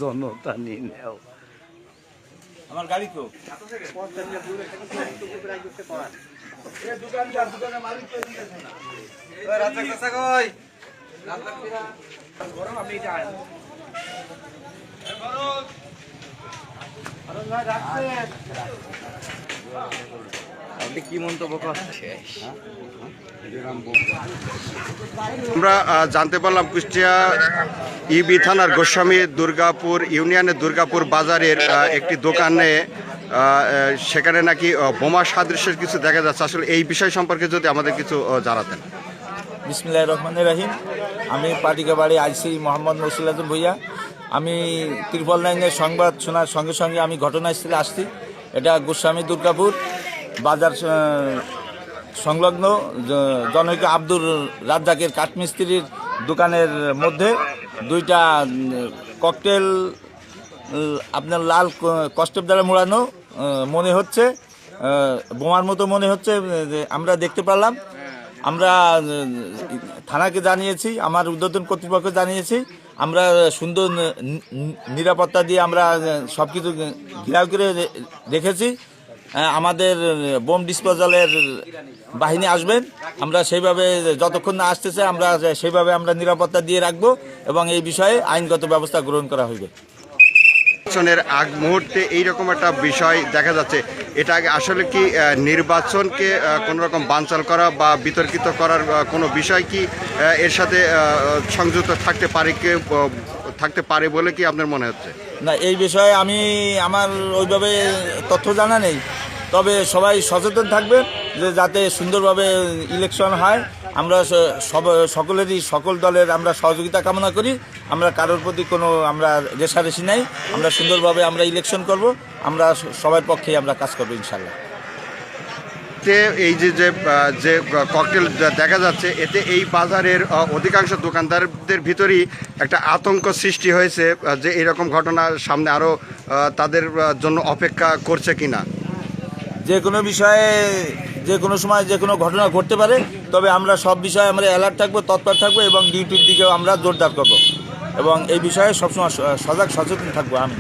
জনতা নিয়ে নেও আমার গাড়ি তো আপনি কি মন্তব্য করছে? আমরা জানতে পারলাম কুষ্টিয়া ইবি থানার গোস্বামী দুর্গাপুর ইউনিয়নের দুর্গাপুর বাজারের একটি দোকানে সেখানে নাকি বোমা সাদৃশ্যের কিছু দেখা যাচ্ছে। আসলে এই বিষয় সম্পর্কে যদি আমাদের কিছু জানাতেন। বিসমিল্লাহির রহমানির রহিম। আমি পাটিকাবাড়ি আইসি মোহাম্মদ মসিলাতুল ভুইয়া। আমি ত্রিপল লাইনের সংবাদ শোনার সঙ্গে সঙ্গে আমি ঘটনাস্থলে আসছি। এটা গোস্বামী দুর্গাপুর বাজার সংলগ্ন জনৈক আব্দুর রাজ্জাকের কাঠমিস্ত্রির দোকানের মধ্যে দুইটা ককটেল আপনার লাল কষ্টেপ দ্বারা মোড়ানো মনে হচ্ছে, বোমার মতো মনে হচ্ছে আমরা দেখতে পারলাম। আমরা থানাকে জানিয়েছি, আমার ঊর্ধ্বতন কর্তৃপক্ষ জানিয়েছি। আমরা সুন্দর নিরাপত্তা দিয়ে আমরা সব কিছু ঘেরাও করে রেখেছি। আমাদের বোম ডিসপোজালের বাহিনী আসবেন, আমরা সেইভাবে যতক্ষণ না আসতেছে আমরা সেইভাবে আমরা নিরাপত্তা দিয়ে রাখবো এবং এই বিষয়ে আইনগত ব্যবস্থা গ্রহণ করা হইবে। নির্বাচনের আগ মুহূর্তে এইরকম একটা বিষয় দেখা যাচ্ছে, এটা আসলে কি নির্বাচনকে কোনো রকম বানচাল করা বা বিতর্কিত করার কোনো বিষয় কি এর সাথে সংযুক্ত থাকতে পারে বলে কি আপনার মনে হচ্ছে? না, এই বিষয়ে আমার ওইভাবে তথ্য জানা নেই, তবে সবাই সচেতন থাকবে যে যাতে সুন্দরভাবে ইলেকশন হয়। আমরা সকল দলের আমরা সহযোগিতা কামনা করি। আমরা কারোর প্রতি কোনো আমরা রেষারেষি নাই। আমরা সুন্দরভাবে আমরা ইলেকশন করব। আমরা সবার পক্ষেই আমরা কাজ করবো ইনশাল্লাহ। এই যে ককটেল দেখা যাচ্ছে, এতে এই বাজারের অধিকাংশ দোকানদারদের ভিতরেই একটা আতঙ্ক সৃষ্টি হয়েছে যে এরকম ঘটনা সামনে আরও তাদের জন্য অপেক্ষা করছে কিনা। যে কোনো বিষয়ে যে কোনো সময় যে কোনো ঘটনা ঘটতে পারে, তবে আমরা সব বিষয়ে আমরা অ্যালার্ট থাকবো, তৎপর থাকবো এবং ডিউটির দিকেও আমরা জোরদার করব এবং এই বিষয়ে সবসময় সজাগ সচেতন থাকবো। আমি